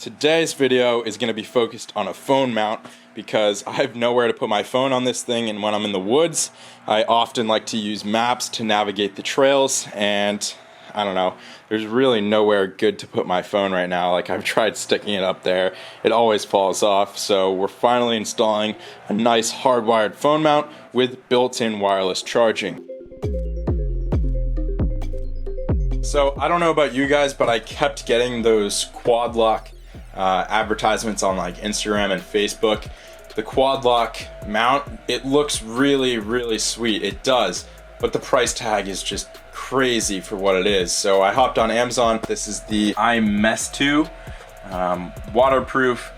Today's video is going to be focused on a phone mount because I have nowhere to put my phone on this thing, and when I'm in the woods I often like to use maps to navigate the trails, and I don't know, there's really nowhere good to put my phone right now. Like, I've tried sticking it up there, it always falls off, so we're finally installing a nice hardwired phone mount with built-in wireless charging. So I don't know about you guys, but I kept getting those quad lock advertisements on like Instagram and Facebook. The quad lock mount, it looks really sweet, it does, but the price tag is just crazy for what it is. So I hopped on Amazon. This is the iMess2 waterproof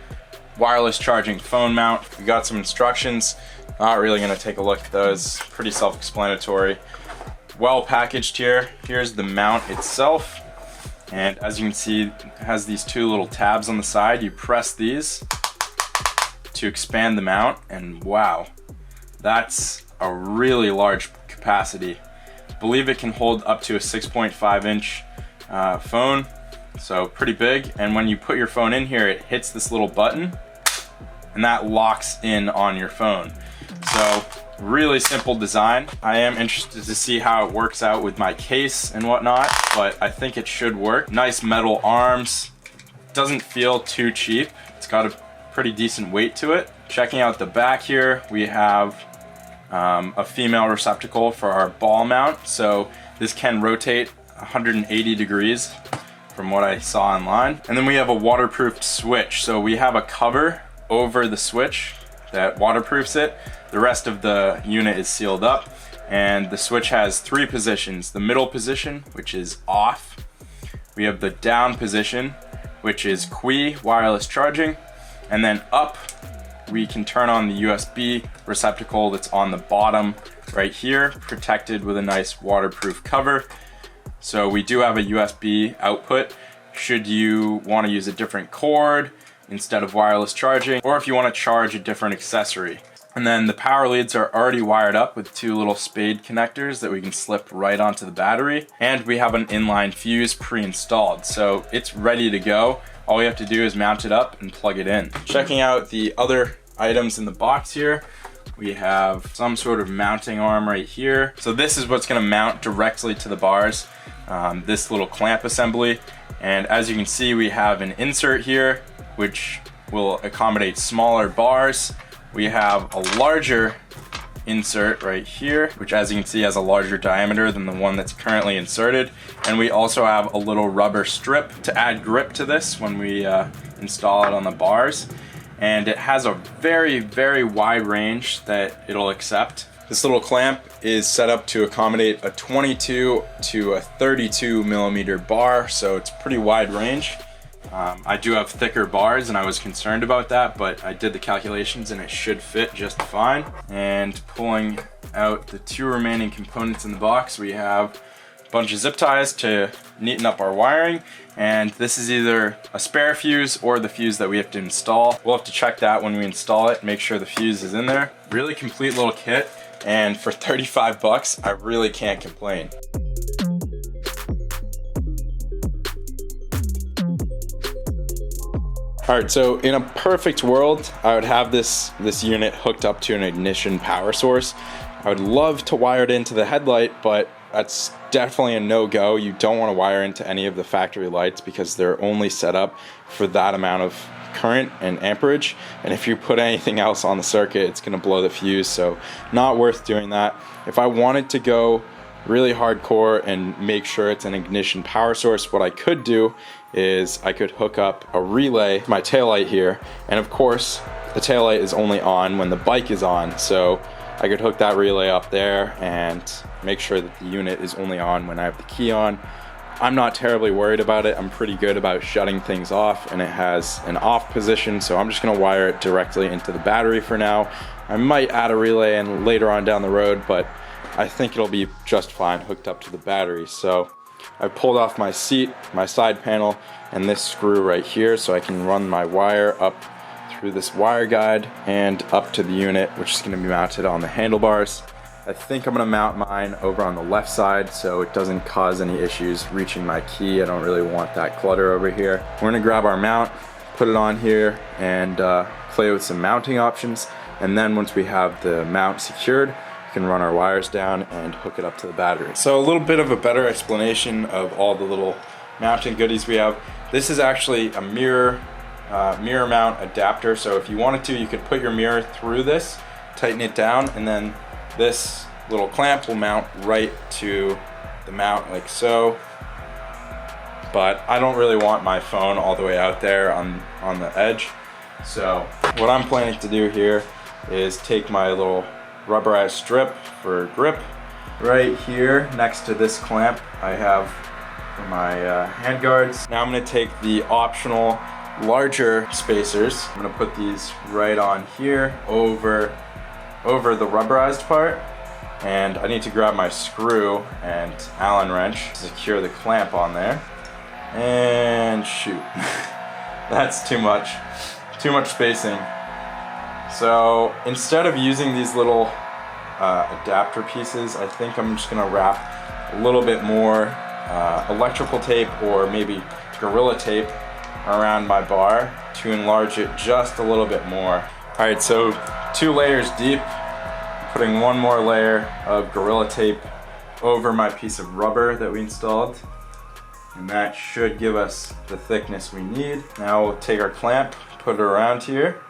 wireless charging phone mount. We got some instructions, not really gonna take a look at those, pretty self-explanatory. Well packaged here. Here's the mount itself. And as you can see, it has these two little tabs on the side. You press these to expand the mount, and wow, that's a really large capacity. I believe it can hold up to a 6.5 inch phone, so pretty big. And when you put your phone in here, it hits this little button, and that locks in on your phone. So really simple design. I am interested to see how it works out with my case and whatnot, but I think it should work. Nice metal arms. Doesn't feel too cheap. It's got a pretty decent weight to it. Checking out the back here, we have a female receptacle for our ball mount. So this can rotate 180 degrees from what I saw online. And then we have a waterproofed switch. So we have a cover over the switch that waterproofs it. The rest of the unit is sealed up, and the switch has three positions. The middle position, which is off. We have the down position, which is Qi wireless charging, and then up we can turn on the USB receptacle that's on the bottom right here, protected with a nice waterproof cover. So we do have a USB output should you want to use a different cord instead of wireless charging, or if you want to charge a different accessory. And then the power leads are already wired up with two little spade connectors that we can slip right onto the battery. And we have an inline fuse pre-installed, so it's ready to go. All we have to do is mount it up and plug it in. Checking out the other items in the box here, we have some sort of mounting arm right here. So this is what's gonna mount directly to the bars, this little clamp assembly. And as you can see, we have an insert here, which will accommodate smaller bars. We have a larger insert right here, which as you can see has a larger diameter than the one that's currently inserted. And we also have a little rubber strip to add grip to this when we install it on the bars. And it has a very wide range that it'll accept. This little clamp is set up to accommodate a 22 to a 32 millimeter bar, so it's pretty wide range. I do have thicker bars and I was concerned about that, but I did the calculations and it should fit just fine. And pulling out the two remaining components in the box, we have a bunch of zip ties to neaten up our wiring, and this is either a spare fuse or the fuse that we have to install. We'll have to check that when we install it, make sure the fuse is in there. Really complete little kit, and for 35 bucks, I really can't complain. Alright, so in a perfect world, I would have this unit hooked up to an ignition power source. I would love to wire it into the headlight, but that's definitely a no-go. You don't want to wire into any of the factory lights because they're only set up for that amount of current and amperage, and if you put anything else on the circuit, it's going to blow the fuse, so not worth doing that. If I wanted to go really hardcore and make sure it's an ignition power source, what I could do is I could hook up a relay to my taillight here, and of course the taillight is only on when the bike is on, so I could hook that relay up there and make sure that the unit is only on when I have the key on. I'm not terribly worried about it. I'm pretty good about shutting things off, and it has an off position, so I'm just gonna wire it directly into the battery for now. I might add a relay in later on down the road, but I think it'll be just fine hooked up to the battery. So I pulled off my seat, my side panel, and this screw right here, so I can run my wire up through this wire guide and up to the unit, which is going to be mounted on the handlebars. I think I'm going to mount mine over on the left side so it doesn't cause any issues reaching my key. I don't really want that clutter over here. We're going to grab our mount, put it on here and play with some mounting options. And then once we have the mount secured, we can run our wires down and hook it up to the battery. So a little bit of a better explanation of all the little mounting goodies we have. This is actually a mirror mount adapter. So if you wanted to, you could put your mirror through this, tighten it down, and then this little clamp will mount right to the mount like so. But I don't really want my phone all the way out there on the edge. So what I'm planning to do here is take my little rubberized strip for grip. Right here next to this clamp I have for my hand guards. Now I'm going to take the optional larger spacers. I'm going to put these right on here over the rubberized part. And I need to grab my screw and Allen wrench to secure the clamp on there. And shoot, that's too much spacing. So instead of using these little adapter pieces, I think I'm just gonna wrap a little bit more electrical tape or maybe Gorilla Tape around my bar to enlarge it just a little bit more. All right, so 2 layers deep, putting 1 more layer of Gorilla Tape over my piece of rubber that we installed. And that should give us the thickness we need. Now we'll take our clamp, put it around here.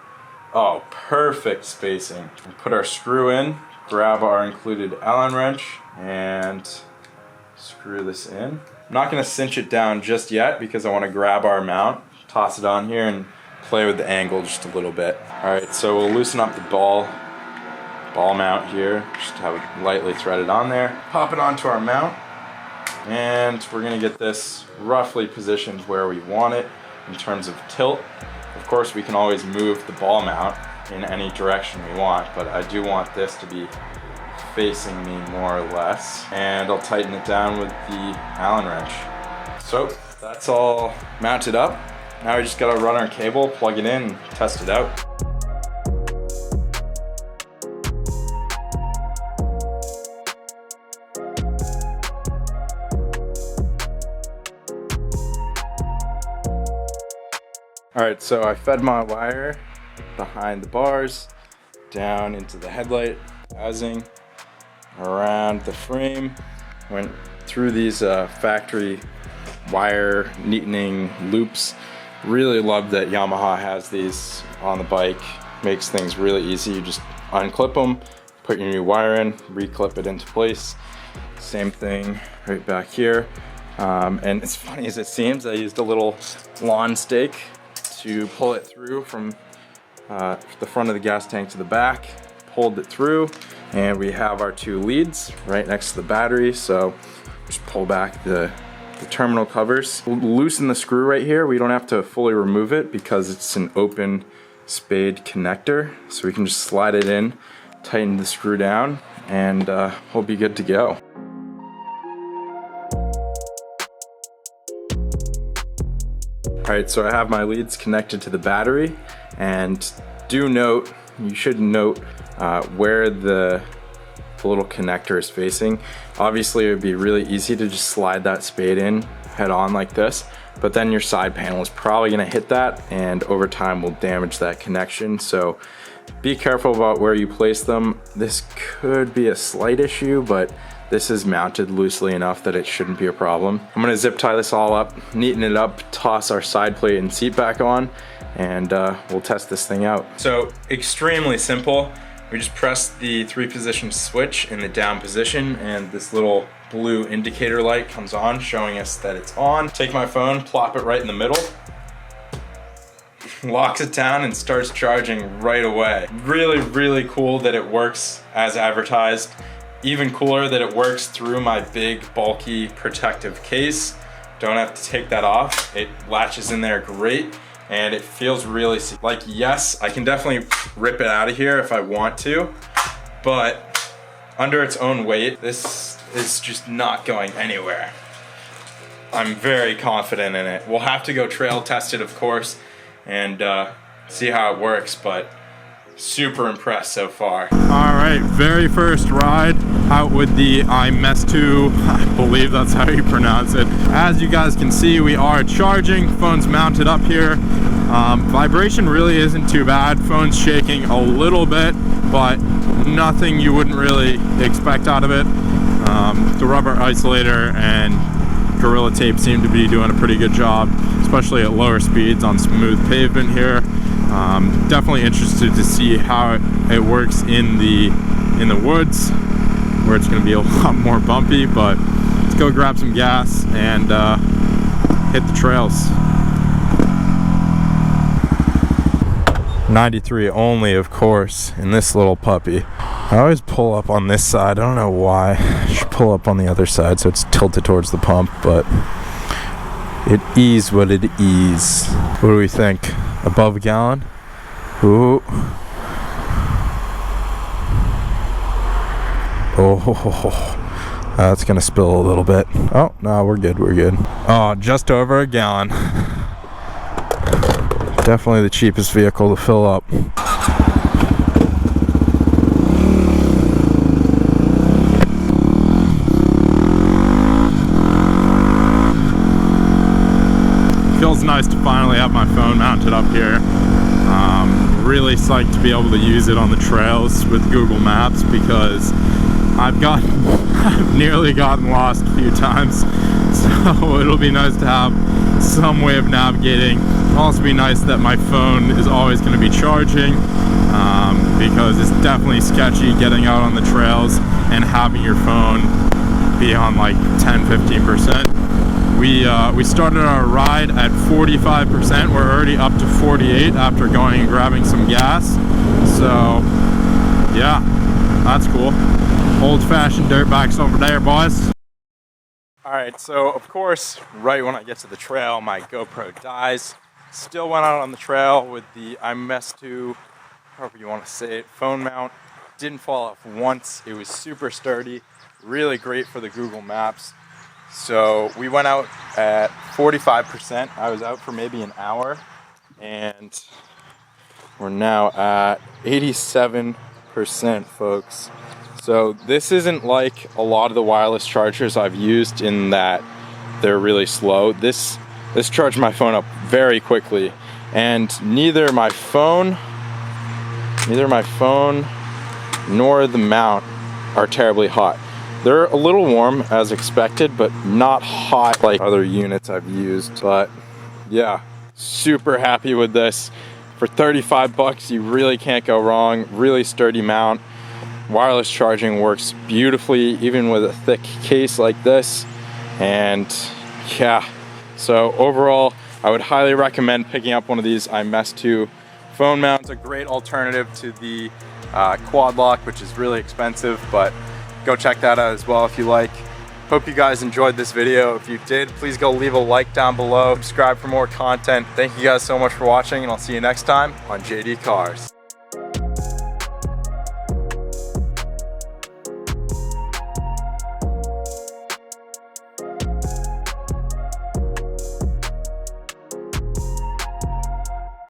Oh, perfect spacing. We'll put our screw in, grab our included Allen wrench, and screw this in. I'm not gonna cinch it down just yet because I wanna grab our mount, toss it on here, and play with the angle just a little bit. All right, so we'll loosen up the ball mount here, just have it lightly threaded on there. Pop it onto our mount, and we're gonna get this roughly positioned where we want it in terms of tilt. Of course, we can always move the ball mount in any direction we want, but I do want this to be facing me more or less. And I'll tighten it down with the Allen wrench. So that's all mounted up. Now we just gotta run our cable, plug it in, and test it out. Alright, so I fed my wire behind the bars, down into the headlight housing, around the frame, went through these factory wire neatening loops. Really love that Yamaha has these on the bike, makes things really easy. You just unclip them, put your new wire in, reclip it into place. Same thing right back here. And as funny as it seems, I used a little lawn stake to pull it through from the front of the gas tank to the back, pulled it through, and we have our 2 leads right next to the battery. So just pull back the terminal covers. We'll loosen the screw right here. We don't have to fully remove it because it's an open spade connector. So we can just slide it in, tighten the screw down, and we'll be good to go. Alright, so I have my leads connected to the battery, and you should note where the little connector is facing. Obviously it would be really easy to just slide that spade in head on like this, but then your side panel is probably going to hit that, and over time will damage that connection. So be careful about where you place them. This could be a slight issue, but this is mounted loosely enough that it shouldn't be a problem. I'm gonna zip tie this all up, neaten it up, toss our side plate and seat back on, and we'll test this thing out. So extremely simple. We just press the 3-position switch in the down position, and this little blue indicator light comes on, showing us that it's on. Take my phone, plop it right in the middle, locks it down, and starts charging right away. Really, really cool that it works as advertised. Even cooler that it works through my big, bulky, protective case. Don't have to take that off. It latches in there great, and it feels really like, yes, I can definitely rip it out of here if I want to, but under its own weight, this is just not going anywhere. I'm very confident in it. We'll have to go trail test it, of course, and see how it works, but super impressed so far. All right, very first ride out with the iMess2, I believe that's how you pronounce it. As you guys can see, we are charging, phone's mounted up here. Vibration really isn't too bad. Phone's shaking a little bit, but nothing you wouldn't really expect out of it. The rubber isolator and Gorilla Tape seem to be doing a pretty good job, especially at lower speeds on smooth pavement here. Definitely interested to see how it works in the woods, where it's going to be a lot more bumpy. But let's go grab some gas and hit the trails. 93 only, of course, in this little puppy. I always pull up on this side. I don't know why. I should pull up on the other side so it's tilted towards the pump, but it is what it is. What do we think? Above a gallon? Ooh. Oh, that's gonna spill a little bit. Oh, no, we're good, we're good. Oh, just over a gallon. Definitely the cheapest vehicle to fill up. Feels nice to finally have my phone mounted up here. Really psyched to be able to use it on the trails with Google Maps, because I've nearly gotten lost a few times, so it'll be nice to have some way of navigating. It'll also be nice that my phone is always going to be charging, because it's definitely sketchy getting out on the trails and having your phone be on like 10-15%. We started our ride at 45%. We're already up to 48 after going and grabbing some gas. So yeah, that's cool. Old-fashioned dirt bikes over there, boys. Alright, so of course, right when I get to the trail, my GoPro dies. Still went out on the trail with the Moto, however you want to say it, phone mount. Didn't fall off once. It was super sturdy, really great for the Google Maps. So we went out at 45%. I was out for maybe an hour, and we're now at 87%, folks. So this isn't like a lot of the wireless chargers I've used in that they're really slow. This charged my phone up very quickly, and neither my phone nor the mount are terribly hot. They're a little warm as expected, but not hot like other units I've used. But yeah, super happy with this. For 35 bucks, you really can't go wrong. Really sturdy mount. Wireless charging works beautifully, even with a thick case like this. And yeah, so overall, I would highly recommend picking up one of these Moto phone mounts. A great alternative to the quad lock, which is really expensive, but go check that out as well if you like. Hope you guys enjoyed this video. If you did, please go leave a like down below. Subscribe for more content. Thank you guys so much for watching, and I'll see you next time on JD Cars.